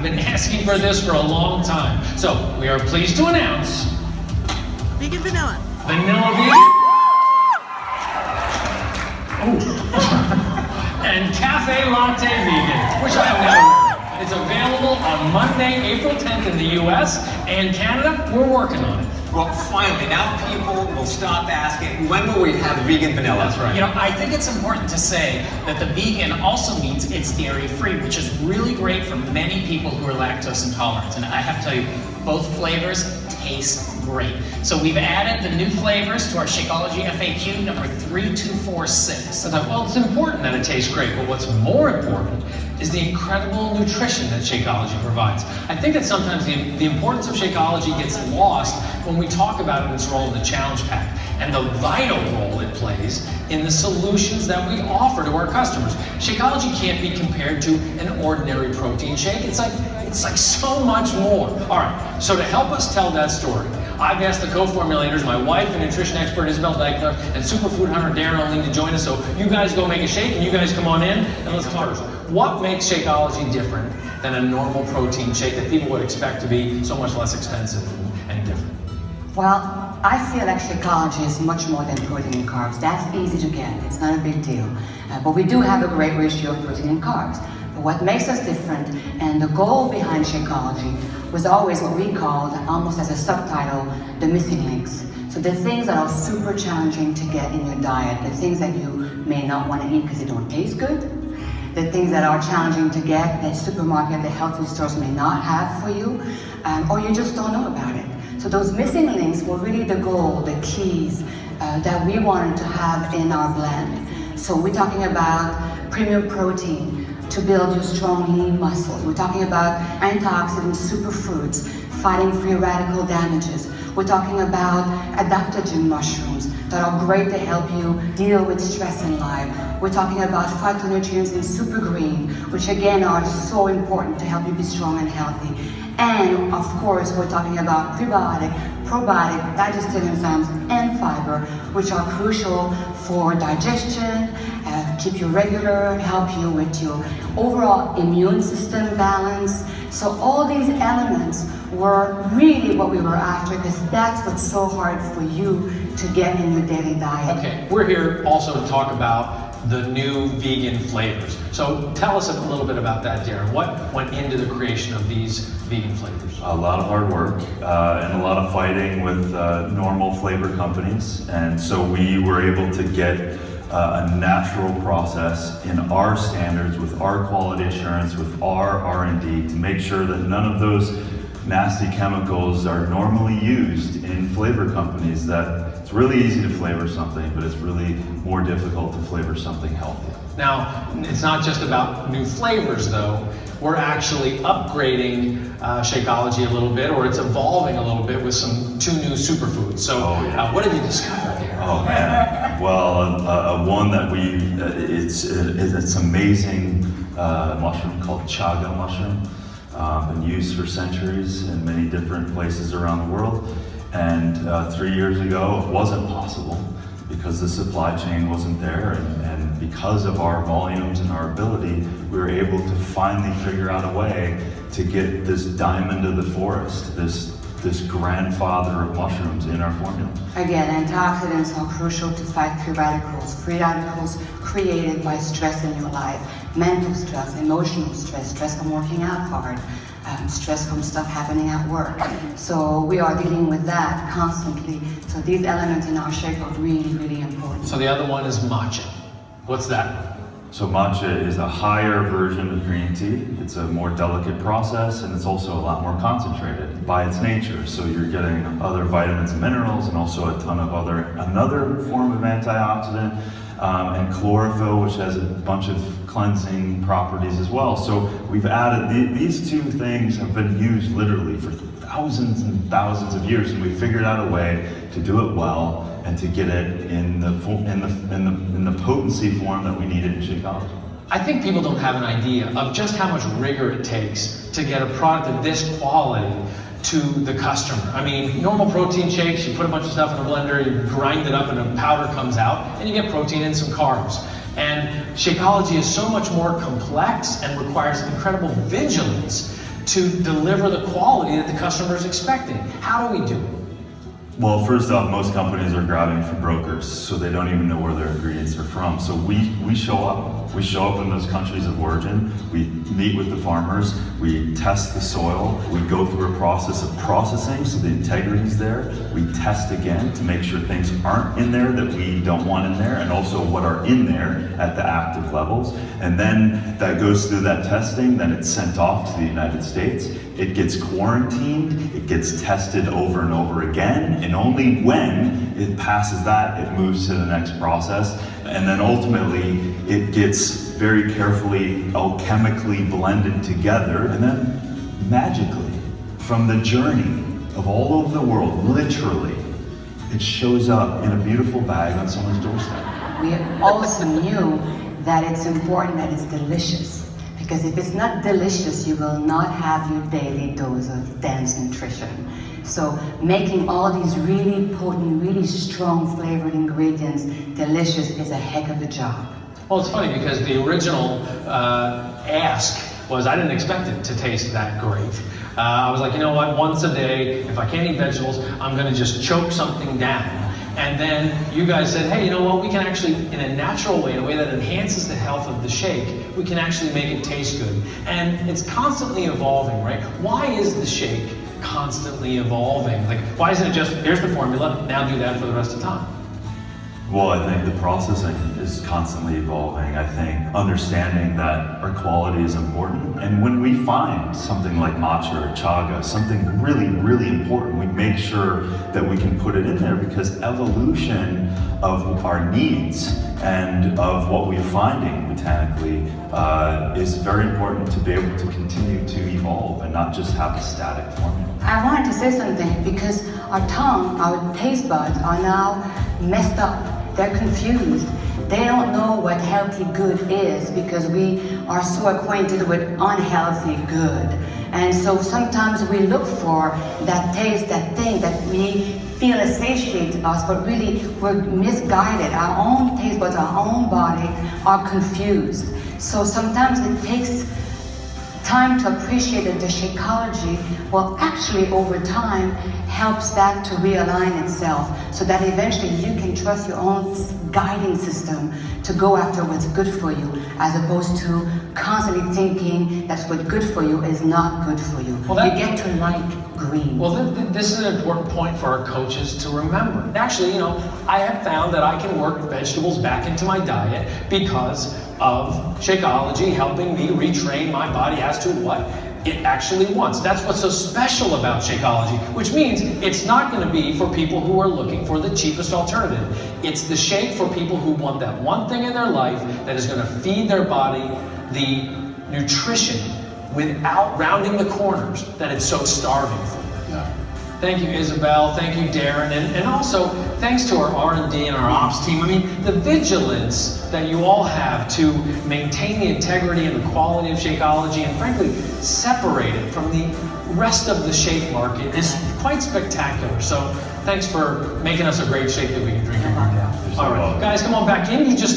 been asking for this for a long time. So we are pleased to announce Vegan vanilla. vanilla vegan. And cafe latte vegan, which I have now. It's available on Monday, April 10th in the US and Canada. We're working on it. Well, finally, now people will stop asking, when will we have vegan vanilla? That's right. You know, I think it's important to say that the vegan also means it's dairy-free, which is really great for many people who are lactose intolerant. And I have to tell you, both flavors taste great. So we've added the new flavors to our Shakeology FAQ number 3246. Well, it's important that it tastes great, but what's more important is the incredible nutrition that Shakeology provides. I think that sometimes the importance of Shakeology gets lost when we talk about its role in the challenge pack and the vital role it plays in the solutions that we offer to our customers. Shakeology can't be compared to an ordinary protein shake. It's like so much more. All right, so to help us tell that story, I've asked the co-formulators, my wife and nutrition expert Isabel Deichler, and superfood hunter Darren O'Ling to join us. So you guys go make a shake and you guys come on in and let's talk. What makes Shakeology different than a normal protein shake that people would expect to be so much less expensive and different? Well, I feel like Shakeology is much more than protein and carbs. That's easy to get. It's not a big deal. But we do have a great ratio of protein and carbs. But what makes us different, and the goal behind Shakeology, was always what we called, almost as a subtitle, the missing links. So the things that are super challenging to get in your diet, the things that you may not want to eat because they don't taste good, the things that are challenging to get that supermarket, the health food stores may not have for you, or you just don't know about it. So those missing links were really the goal, the keys that we wanted to have in our blend. So we're talking about premium protein to build your strong lean muscles. We're talking about antioxidant superfoods, fighting free radical damages. We're talking about adaptogen mushrooms that are great to help you deal with stress in life. We're talking about phytonutrients in super green, which again are so important to help you be strong and healthy. And of course, we're talking about prebiotic, probiotic, digestive enzymes, and fiber, which are crucial for digestion, keep you regular, help you with your overall immune system balance. So all these elements were really what we were after, because that's what's so hard for you to get in your daily diet. Okay, we're here also to talk about the new vegan flavors. So tell us a little bit about that, Darren. What went into the creation of these vegan flavors? A lot of hard work and a lot of fighting with normal flavor companies. And so we were able to get a natural process in our standards, with our quality assurance, with our R&D, to make sure that none of those nasty chemicals are normally used in flavor companies. That it's really easy to flavor something, but it's really more difficult to flavor something healthy. Now, it's not just about new flavors though. We're actually upgrading Shakeology a little bit, or it's evolving a little bit with two new superfoods. So what have you discovered here? Oh man, well, one that it's amazing mushroom called chaga mushroom. Been used for centuries in many different places around the world. And 3 years ago, it wasn't possible because the supply chain wasn't there. And because of our volumes and our ability, we were able to finally figure out a way to get this diamond of the forest, this grandfather of mushrooms in our formula. Again, antioxidants are crucial to fight free radicals created by stress in your life, mental stress, emotional stress, stress from working out hard, stress from stuff happening at work. So we are dealing with that constantly. So these elements in our shake are really, really important. So the other one is matcha. What's that? So matcha is a higher version of green tea. It's a more delicate process, and it's also a lot more concentrated by its nature. So you're getting other vitamins and minerals, and also a ton of another form of antioxidant, and chlorophyll, which has a bunch of cleansing properties as well. So we've added, these two things have been used literally for thousands and thousands of years, and we figured out a way to do it well and to get it in the potency form that we needed in Shakeology. I think people don't have an idea of just how much rigor it takes to get a product of this quality to the customer. I mean, normal protein shakes, you put a bunch of stuff in a blender, you grind it up and a powder comes out, and you get protein and some carbs. And Shakeology is so much more complex and requires incredible vigilance to deliver the quality that the customer is expecting. How do we do it? Well, first off, most companies are grabbing from brokers, so they don't even know where their ingredients are from. So we show up. We show up in those countries of origin. We meet with the farmers. We test the soil. We go through a process of processing, so the integrity is there. We test again to make sure things aren't in there that we don't want in there, and also what are in there at the active levels. And then that goes through that testing. Then it's sent off to the United States. It gets quarantined. It gets tested over and over again. And only when it passes that, it moves to the next process. And then ultimately, it gets very carefully alchemically blended together. And then magically, from the journey of all over the world, literally, it shows up in a beautiful bag on someone's doorstep. We also knew that it's important that it's delicious. Because if it's not delicious, you will not have your daily dose of dense nutrition. So making all these really potent, really strong flavored ingredients delicious is a heck of a job. Well, it's funny because the original ask was I didn't expect it to taste that great. I was like, you know what, once a day, if I can't eat vegetables, I'm gonna just choke something down. And then you guys said, hey, you know what, we can actually, in a natural way, in a way that enhances the health of the shake, we can actually make it taste good. And it's constantly evolving, right? Why is the shake constantly evolving? Like, why isn't it just, here's the formula, now do that for the rest of the time? Well, I think the processing is constantly evolving. I think understanding that our quality is important. And when we find something like matcha or chaga, something really, really important, we make sure that we can put it in there because evolution of our needs and of what we're finding botanically is very important to be able to continue to evolve and not just have a static formula. I wanted to say something because our tongue, our taste buds are now messed up. They're confused. They don't know what healthy good is because we are so acquainted with unhealthy good. And so sometimes we look for that taste, that thing that we feel satiates us, but really we're misguided. Our own taste buds, our own body are confused. So sometimes it takes time to appreciate that the Shakeology will actually over time helps that to realign itself so that eventually you can trust your own guiding system to go after what's good for you as opposed to constantly thinking that what's good for you is not good for you. Well, you get to like green. Well, this is an important point for our coaches to remember. Actually, you know, I have found that I can work vegetables back into my diet because of Shakeology helping me retrain my body as to what it actually wants. That's what's so special about Shakeology, which means it's not going to be for people who are looking for the cheapest alternative. It's the shake for people who want that one thing in their life that is going to feed their body the nutrition without rounding the corners that it's so starving for. Thank you, Isabel. Thank you, Darren. And also, thanks to our R&D and our ops team. I mean, the vigilance that you all have to maintain the integrity and the quality of Shakeology and frankly, separate it from the rest of the shake market is quite spectacular. So thanks for making us a great shake that we can drink and work out. All right, guys, come on back in. You just